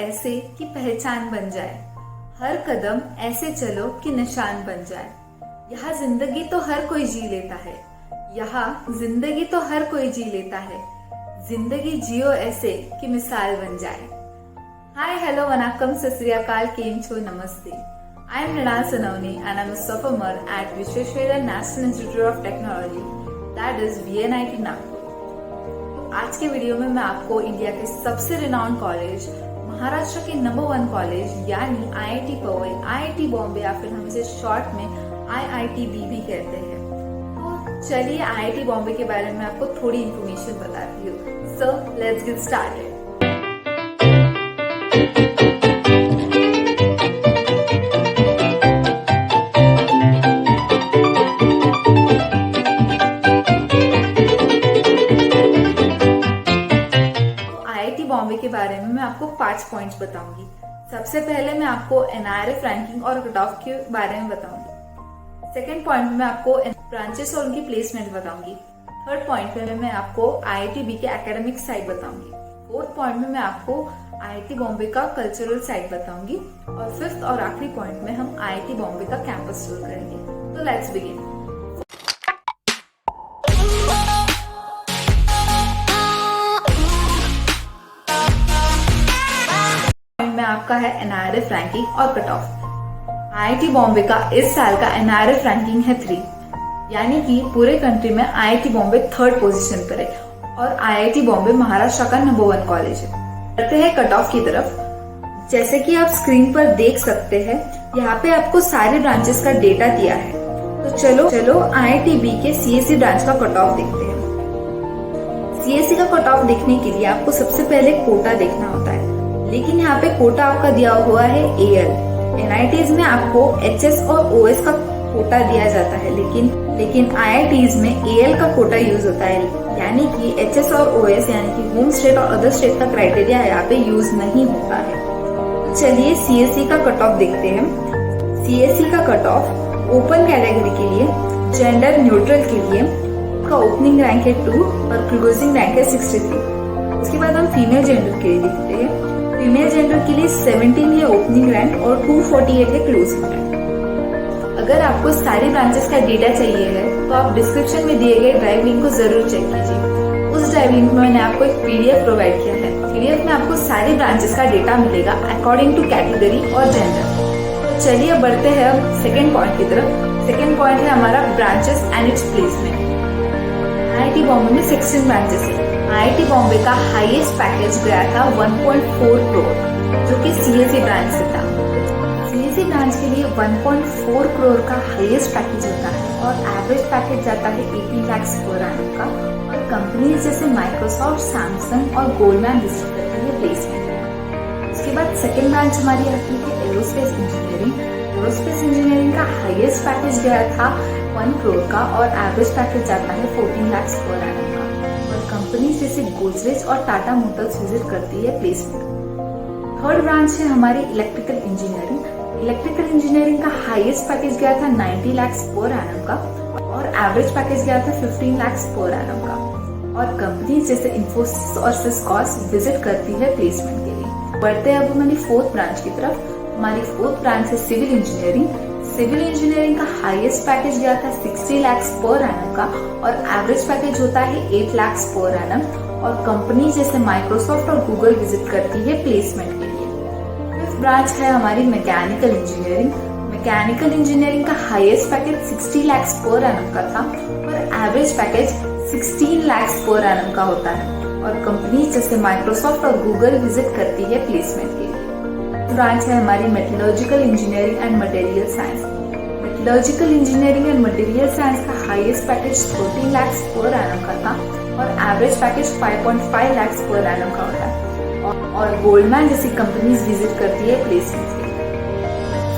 ऐसे कि पहचान बन जाए, हर कदम ऐसे चलो कि निशान बन जाए। यहाँ जिंदगी तो हर कोई जी लेता है, यहाँ जिंदगी तो हर कोई जी लेता है। जिंदगी जियो ऐसे कि मिसाल बन जाए। हाय हेलो वनाकम सत श्री अकाल केम छो नमस्ते। I am Mrinal Sonawane and I am a sophomore at Visvesvaraya national institute of technology, that is VNIT Nagpur. आज के वीडियो में मैं आपको इंडिया के सबसे रिनाउंड कॉलेज, महाराष्ट्र के नंबर 1 कॉलेज यानी IIT पवई, IIT बॉम्बे या फिर हम इसे शॉर्ट में IITB भी कहते हैं। तो चलिए IIT बॉम्बे के बारे में आपको थोड़ी इन्फॉर्मेशन बताती हूँ। So let's get started. Bombay के बारे में मैं आपको 5 पॉइंट्स बताऊंगी। सबसे पहले मैं आपको NIRF रैंकिंग और कट ऑफ के बारे में बताऊंगी। सेकंड पॉइंट में मैं आपको ब्रांचेस और उनकी प्लेसमेंट बताऊंगी। थर्ड पॉइंट में मैं आपको IITB के एकेडमिक साइड बताऊंगी। फोर्थ पॉइंट में मैं आपको IIT बॉम्बे का कल्चरल साइड बताऊंगी। और फिफ्थ और आखिरी पॉइंट में हम IIT बॉम्बे का कैंपस टूर करेंगे। तो लेट्स बिगिन। में आपका है NIRF रैंकिंग और कट ऑफ। IIT बॉम्बे का इस साल का NIRF रैंकिंग है 3, यानी कि पूरे कंट्री में IIT बॉम्बे 3rd पोजीशन पर है और IIT बॉम्बे महाराष्ट्र का नंबर 1 कॉलेज है। बढ़ते हैं कट ऑफ की तरफ। जैसे कि आप स्क्रीन पर देख सकते हैं, यहाँ पे आपको सारे ब्रांचेस का डेटा दिया है। तो चलो IITB के CSE ब्रांच का कट ऑफ देखते हैं। CSE का कट ऑफ देखने के लिए आपको सबसे पहले कोटा देखना होता है, लेकिन यहाँ पे कोटा आपका दिया हुआ है AL। NITs में आपको HS और OS का कोटा दिया जाता है, लेकिन IITs में AL का कोटा यूज होता है, यानी कि HS और OS यानी कि होम स्टेट और अदर स्टेट का क्राइटेरिया यहाँ पे यूज नहीं होता है। तो चलिए CSE का कट ऑफ देखते हैं। CSE का कट ऑफ ओपन कैटेगरी के लिए, जेंडर न्यूट्रल के लिए का ओपनिंग रैंक है 2 और क्लोजिंग रैंक है 63। उसके बाद हम फीमेल जेंडर के लिए देखते हैं। फीमेल जेंडर के लिए 17 है ओपनिंग रैंक और 248 है क्लोजिंग रैंक। अगर आपको सारी ब्रांचेस का डेटा चाहिए है तो आप डिस्क्रिप्शन में दिए गए ड्राइव लिंक को जरूर चेक कीजिए। उस ड्राइव लिंक में मैंने आपको एक PDF प्रोवाइड किया है। PDF में आपको सारी ब्रांचेस का डेटा मिलेगा अकॉर्डिंग टू कैटेगरी और जेंडर। तो चलिए बढ़ते हैं अब सेकेंड पॉइंट की तरफ। सेकेंड पॉइंट है हमारा branches and it's placement. IIT Bombay में 16 ब्रांचेस है। IIT बॉम्बे का हाईएस्ट पैकेज गया था 1.4 करोड़, जो कि CSE ब्रांच से था। CSE ब्रांच के लिए 1.4 करोड़ का हाईएस्ट पैकेज होता है और एवरेज पैकेज जाता है 18 लाख पर एनम का। और कंपनीज जैसे माइक्रोसॉफ्ट, सैमसंग और गोल्डमैन विजिट करती है प्लेसमेंट। उसके बाद सेकेंड ब्रांच हमारी आती है एरोस्पेस इंजीनियरिंग। एरोस्पेस इंजीनियरिंग का हाईएस्ट पैकेज गया था 1 करोड़ का और एवरेज पैकेज जाता है 14 लाख पर एनम का। कंपनी जैसे गोदरेज और टाटा मोटर्स विजिट करती है प्लेसमेंट। थर्ड ब्रांच है हमारी इलेक्ट्रिकल इंजीनियरिंग। इलेक्ट्रिकल इंजीनियरिंग का हाईएस्ट पैकेज गया था 90 लाख पर एनम का और एवरेज पैकेज गया था 15 लाख पर एनम का। और कंपनी जैसे इन्फोसिस और सिस्कॉस विजिट करती है प्लेसमेंट के लिए। बढ़ते हैं अब हमारी फोर्थ ब्रांच की तरफ। हमारी फोर्थ ब्रांच है सिविल इंजीनियरिंग। सिविल इंजीनियरिंग का हाईएस्ट पैकेज गया था 60 लाख पर एनम का और एवरेज पैकेज होता है 8 लाख पर एनम। और कंपनी जैसे माइक्रोसॉफ्ट और गूगल विजिट करती है प्लेसमेंट के लिए। फिफ्थ ब्रांच है हमारी मैकेनिकल इंजीनियरिंग। मैकेनिकल इंजीनियरिंग का highest package 60 lakh per annum का था और average package 16 lakh per annum का होता है। और कंपनी जैसे माइक्रोसॉफ्ट और गूगल विजिट करती है प्लेसमेंट के लिए। ब्रांच है हमारी metallurgical engineering and material science. Metallurgical engineering and material science का highest package 14 lakh per annum का था और average package 5.5 lakh per annum का होता है। और गोल्डमैन जैसी कंपनीज विजिट करती है प्लेसमेंट के लिए।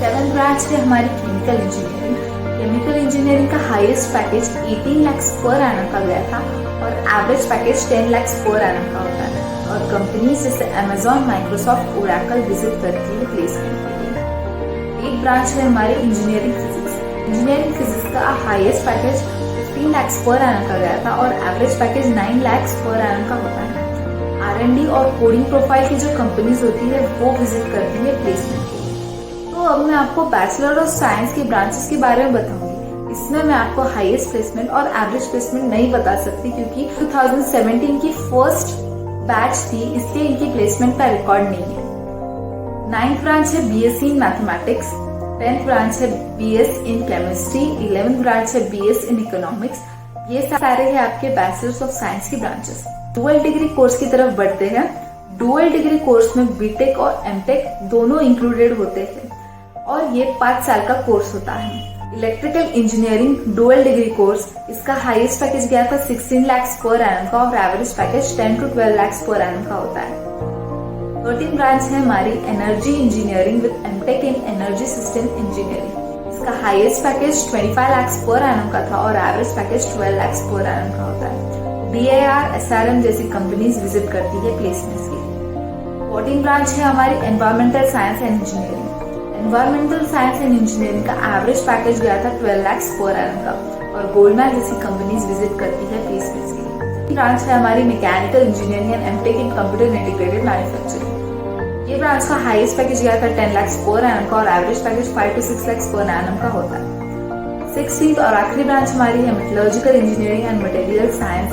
सेवेंथ ब्रांच है हमारी केमिकल इंजीनियरिंग। केमिकल इंजीनियरिंग का highest package 18 lakh per annum का गया था और average package 10 lakh per annum का होता है। और कंपनीज जैसे अमेजॉन, माइक्रोसॉफ्ट, ओरेकल विजिट करती है प्लेसमेंट के लिए। एक ब्रांच है हमारी इंजीनियरिंग फिजिक्स। इंजीनियरिंग फिजिक्स का highest package 15 lakh per annum का गया था और average package 9 lakh per annum का होता है। R&D और कोडिंग प्रोफाइल की जो कंपनीज होती है वो विजिट करती है प्लेसमेंट के लिए। तो अब मैं आपको बैचलर ऑफ साइंस के ब्रांचेस के बारे में बताऊंगी। इसमें मैं आपको हाईएस्ट प्लेसमेंट और एवरेज प्लेसमेंट नहीं बता सकती क्योंकि 2017 की फर्स्ट बैच थी, इसलिए इनकी प्लेसमेंट का रिकॉर्ड नहीं है। 9th ब्रांच है BSc in mathematics, 10th branch है BS in chemistry, 11th branch है बीएस इन इकोनॉमिक्स। ये सारे हैं आपके बैचलर्स ऑफ साइंस की ब्रांचेस। डुअल डिग्री कोर्स की तरफ बढ़ते हैं। डुअल डिग्री कोर्स में बीटेक और एमटेक दोनों इंक्लूडेड होते हैं और ये 5 साल का कोर्स होता है। Electrical engineering dual degree course, इसका हाईएस्ट पैकेज गया था 16 lakhs पर एनम का और average package 10 to 12 lakhs per annum का होता है। 13th ब्रांच है हमारी energy engineering with MTech in energy system engineering. इसका highest package 25 lakhs per annum का था और average package 12 lakhs per annum का होता है। DIR, SRM जैसी कंपनीज विजिट करती है प्लेसमेंट्स के लिए। 14th ब्रांच है हमारी environmental science and engineering. Environmental science and engineering का एवरेज पैकेज गया था 12 lakhs पर एनम का और गोल्डमैन जैसी कंपनीज विजिट करती है प्लेसमेंट्स के लिए। ब्रांच है हमारी mechanical engineering and MTech in computer integrated manufacturing. ये ब्रांच का हाईएस्ट पैकेज गया था 10 lakhs पर एनम का और average package 5 to 6 lakhs per annum का होता है। 16th और आखिरी ब्रांच हमारी है metallurgical engineering and material science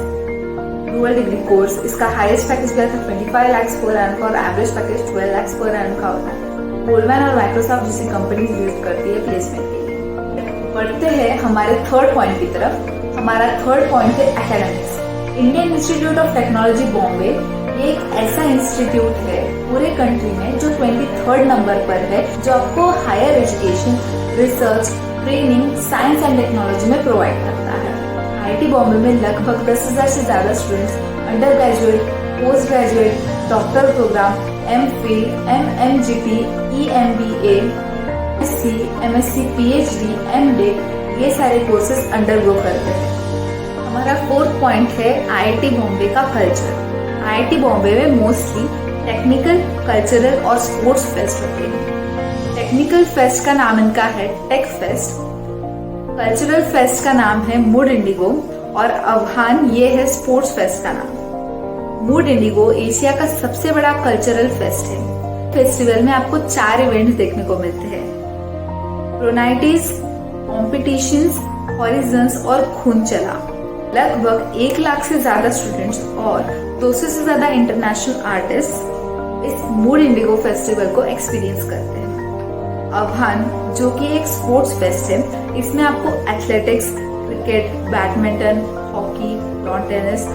dual degree course. इसका हाईएस्ट पैकेज गया था 25 lakhs पर एनम का और average package 12 lakhs per annum का होता है। गोल्डमैन और माइक्रोसॉफ्ट जैसी कंपनी विजिट करती है प्लेसमेंट के लिए। बढ़ते हैं हमारे थर्ड पॉइंट की तरफ। हमारा थर्ड पॉइंट है academics. Indian institute of technology Bombay, ये एक ऐसा इंस्टीट्यूट है पूरे कंट्री में जो 23rd नंबर पर है, जो आपको higher education, research, training, science and technology में प्रोवाइड करता है। IIT बॉम्बे में लगभग 10,000 से ज्यादा students undergraduate, postgraduate, doctor programme, MPhil, MMGT, EMBA, MSc, MSc PhD, MDic ये सारे कोर्सेज अंडरगो करते हैं। हमारा फोर्थ पॉइंट है IIT बॉम्बे का कल्चर। IIT बॉम्बे में मोस्टली टेक्निकल, कल्चरल और स्पोर्ट्स फेस्ट होते हैं। टेक्निकल फेस्ट का नाम इनका है टेक फेस्ट, कल्चरल फेस्ट का नाम है मूड इंडिगो और अवहान ये है स्पोर्ट्स फेस्ट का नाम। मूड इंडिगो एशिया का सबसे बड़ा कल्चरल फेस्ट है। फेस्टिवल में आपको 4 इवेंट्स देखने को मिलते हैं, प्रोनाइटिस, कॉम्पिटिशंस, हॉरिजन्स और खून चला। लगभग 1 लाख से ज्यादा स्टूडेंट्स और 200 से ज्यादा इंटरनेशनल आर्टिस्ट इस मूड इंडिगो फेस्टिवल को एक्सपीरियंस करते हैं। अवहान जो कि एक स्पोर्ट्स फेस्ट है, इसमें आपको athletics, cricket, badminton, hockey, lawn tennis,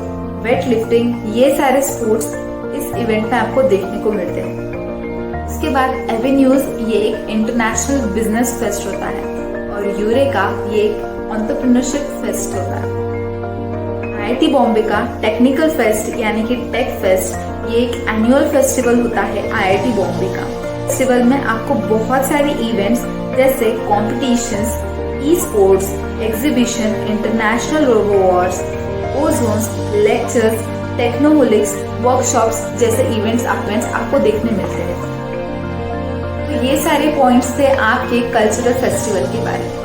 weight lifting ये सारे स्पोर्ट्स इस इवेंट में आपको देखने को मिलते हैं। उसके बाद एवेन्यूज, ये एक इंटरनेशनल बिजनेस फेस्ट होता है और यूरेका ये एक एंटरप्रेन्योरशिप फेस्ट होता है। IIT बॉम्बे का टेक्निकल फेस्ट यानी कि टेक फेस्ट ये एक एनुअल फेस्टिवल होता है IIT बॉम्बे का। फेस्टिवल में आपको बहुत सारी इवेंट्स जैसे competitions, esports, exhibition, international robo wars, ओजोन्स, लेक्चर्स, टेक्नोहोलिक्स, वर्कशॉप्स जैसे इवेंट्स आपको देखने मिलते हैं। तो ये सारे पॉइंट्स थे आपके कल्चरल फेस्टिवल के बारे में।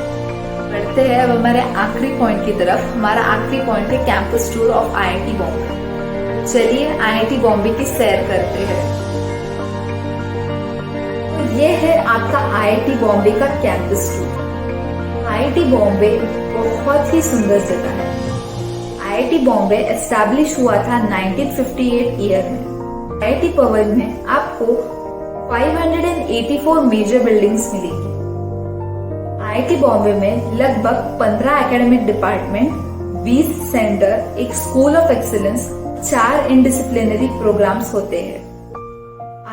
बढ़ते हैं अब हमारे आखिरी पॉइंट की तरफ। हमारा आखिरी पॉइंट है campus tour of IIT Bombay. चलिए IIT बॉम्बे की सैर करते हैं। तो ये है आपका IIT बॉम्बे का कैंपस टूर। IIT बॉम्बे बहुत ही सुंदर जगह है। IIT बॉम्बे एस्टैब्लिश हुआ था 1958 ईयर में। IIT भवन में आपको 584 मेजर बिल्डिंग्स मिलेगी। IIT बॉम्बे में लगभग 15 एकेडमिक डिपार्टमेंट, 20 सेंटर, एक school of excellence, 4 interdisciplinary programmes होते हैं।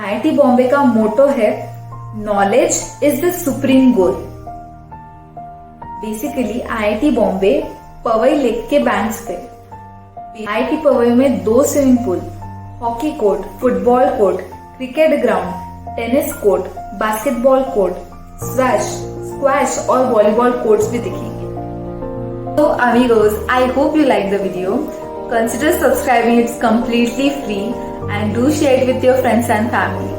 IIT बॉम्बे का मोटो है knowledge is the supreme goal. Basically IIT Bombay Powai lake के बैंक्स पे। IIT पवई में 2 swimming pool, hockey court, football court, cricket ground, tennis court, basketball court, squash और volleyball courts भी दिखेंगे। तो amigos, I hope you like the video. Consider subscribing, it's completely free and do share it with your friends and family.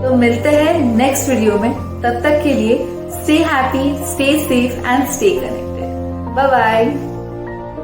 तो मिलते हैं next video में, तब तक के लिए stay happy, stay safe and stay connected. Bye bye.